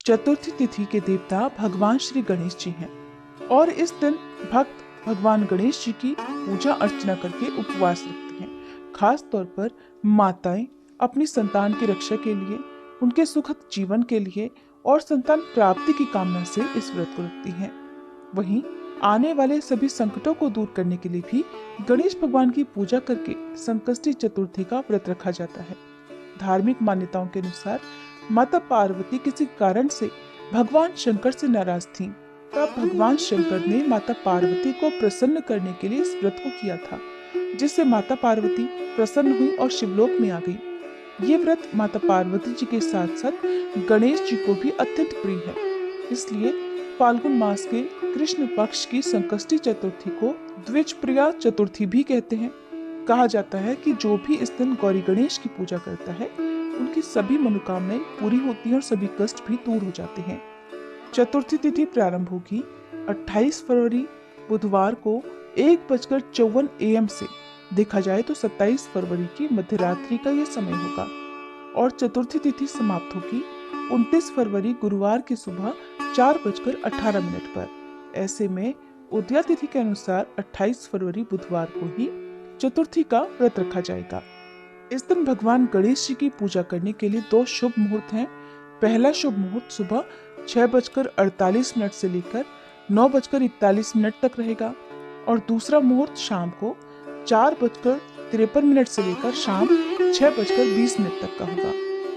चतुर्थी तिथि के देवता भगवान श्री गणेश जी हैं और इस दिन भक्त भगवान गणेश जी की पूजा अर्चना करके उपवास रखते हैं। खास तौर पर माताएं अपनी संतान की रक्षा के लिए, उनके सुखद जीवन के लिए और संतान प्राप्ति की कामना से इस व्रत को रखती हैं। वहीं आने वाले सभी संकटों को दूर करने के लिए भी गणेश भगवान की पूजा करके संकष्टी चतुर्थी का व्रत रखा जाता है। धार्मिक मान्यताओं के अनुसार माता पार्वती किसी कारण से भगवान शंकर से नाराज थीं। तब भगवान शंकर ने माता पार्वती को प्रसन्न करने के लिए इस व्रत को किया था, जिससे माता पार्वती प्रसन्न हुई और शिवलोक में आ गई। ये व्रत माता पार्वती जी के साथ साथ गणेश जी को भी अत्यंत प्रिय है। इसलिए फाल्गुन मास के कृष्ण पक्ष की संकष्टी चतुर्थी को द्विज प्रिया चतुर्थी भी कहते हैं। कहा जाता है कि जो भी इस दिन गौरी गणेश की पूजा करता है, उनकी सभी मनोकामनाएं पूरी होती हैं और सभी कष्ट भी दूर हो जाते हैं। चतुर्थी तिथि प्रारंभ होगी 28 फरवरी बुधवार को 1:54 AM से। देखा जाए तो 27 फरवरी की मध्यरात्रि का यह समय होगा और चतुर्थी तिथि समाप्त होगी 29 फरवरी गुरुवार की सुबह 4:18 पर। ऐसे में उदया तिथि के अनुसार 28 फरवरी बुधवार को ही चतुर्थी का व्रत रखा जाएगा। इस दिन भगवान गणेश जी की पूजा करने के लिए 2 शुभ मुहूर्त हैं। पहला शुभ मुहूर्त सुबह 6:48 से लेकर 9:41 तक रहेगा और दूसरा मुहूर्त शाम को 4:53 से लेकर शाम 6:20 तक का होगा।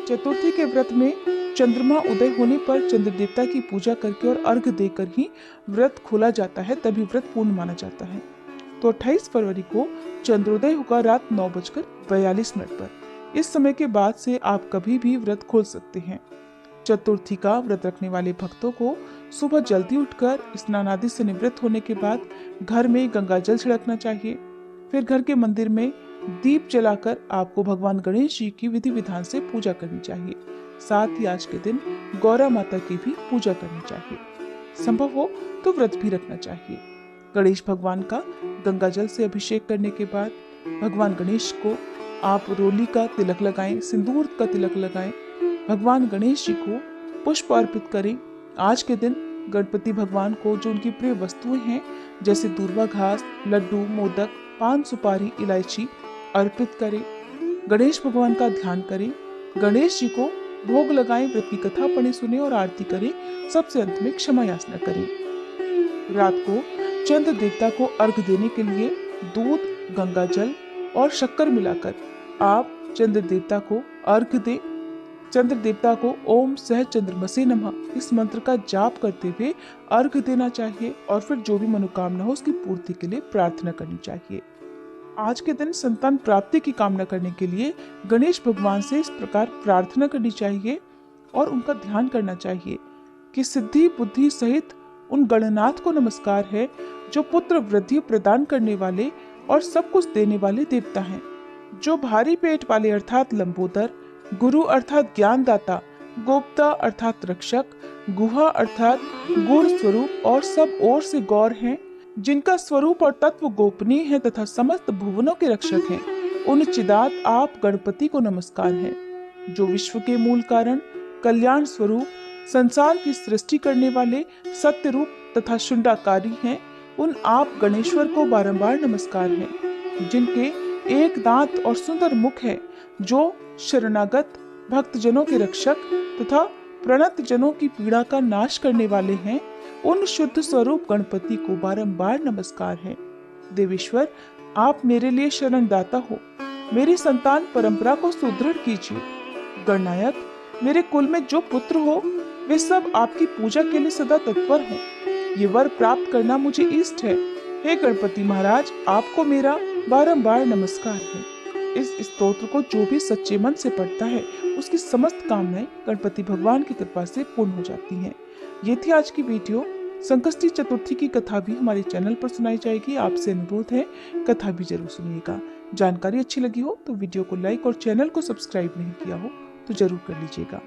चतुर्थी के व्रत में चंद्रमा उदय होने पर चंद्र देवता की पूजा करके और अर्घ देकर ही व्रत खोला जाता है, तभी व्रत पूर्ण माना जाता है। तो 28 फरवरी को चंद्रोदय होगा रात 9:42 पर। इस समय के बाद से आप कभी भी व्रत खोल सकते हैं। चतुर्थी का व्रत रखने वाले भक्तों को सुबह जल्दी उठकर स्नान आदि से निवृत्त होने के बाद घर में गंगा जल छिड़कना चाहिए। फिर घर के मंदिर में दीप जलाकर आपको भगवान गणेश जी की विधि विधान से पूजा करनी चाहिए। साथ ही आज के दिन गौरा माता की भी पूजा करनी चाहिए। संभव हो तो व्रत भी रखना चाहिए। गणेश भगवान का गंगा जल से अभिषेक करने के बाद भगवान गणेश को आप रोली का तिलक लगाएं, सिंदूर का तिलक लगाएं। भगवान गणेश जी को पुष्प अर्पित करें। आज के दिन गणपति भगवान को जो उनकी प्रिय वस्तुएं हैं जैसे दूर्वा घास, लड्डू, मोदक, पान, सुपारी, इलायची अर्पित करें। गणेश भगवान का ध्यान करें। गणेश जी को भोग लगाएं, व्रत की कथा पढ़ें, सुने और आरती करें। सबसे अंत में क्षमा याचना करें। रात को चंद्र देवता को अर्घ देने के लिए दूध, गंगा जल और शक्कर मिलाकर आप चंद्र देवता को अर्घ दें। चंद्र देवता को ओम सह चंद्रमसे नमः इस मंत्र का जाप करते हुए अर्घ देना चाहिए और फिर जो भी मनोकामना हो उसकी पूर्ति के लिए प्रार्थना करनी चाहिए। आज के दिन संतान प्राप्ति की कामना करने के लिए गणेश भगवान से इस प्रकार प्रार्थना करनी चाहिए और उनका ध्यान करना चाहिए कि सिद्धि बुद्धि सहित उन गणनाथ को नमस्कार है जो पुत्र वृद्धि प्रदान करने वाले और सब कुछ देने वाले देवता हैं, जो भारी पेट वाले अर्थात लंबोदर, गुरु अर्थात ज्ञानदाता, गोप्ता अर्थात रक्षक, गुहा अर्थात गुण स्वरूप और सब ओर से गौर हैं, जिनका स्वरूप और तत्व गोपनीय है तथा समस्त भुवनों के रक्षक हैं। उन चिदात आप गणपति को नमस्कार है, जो विश्व के मूल कारण, कल्याण स्वरूप, संसार की सृष्टि करने वाले, सत्य रूप तथा शुंडाकारी हैं। उन आप गणेश्वर को बारंबार नमस्कार है, जिनके एक दांत और सुंदर मुख है, जो शरणागत भक्तजनों के रक्षक तथा प्रणत जनों की पीड़ा का नाश करने वाले हैं। उन शुद्ध स्वरूप गणपति को बारंबार नमस्कार है। देवेश्वर, आप मेरे लिए शरणदाता हो। मेरी संतान परंपरा को सुदृढ़ कीजिए। गणनायक, मेरे कुल में जो पुत्र हो वे सब आपकी पूजा के लिए सदा तत्पर हों। ये वर प्राप्त करना मुझे इष्ट है। हे गणपति महाराज, आपको मेरा बारंबार नमस्कार है। इस स्तोत्र को जो भी सच्चे मन से पढ़ता है उसकी समस्त कामनाएं गणपति भगवान की कृपा से पूर्ण हो जाती हैं। ये थी आज की वीडियो। संकष्टी चतुर्थी की कथा भी हमारे चैनल पर सुनाई जाएगी। आपसे अनुरोध है कथा भी जरूर सुनिएगा। जानकारी अच्छी लगी हो तो वीडियो को लाइक और चैनल को सब्सक्राइब नहीं किया हो तो जरूर कर लीजिएगा।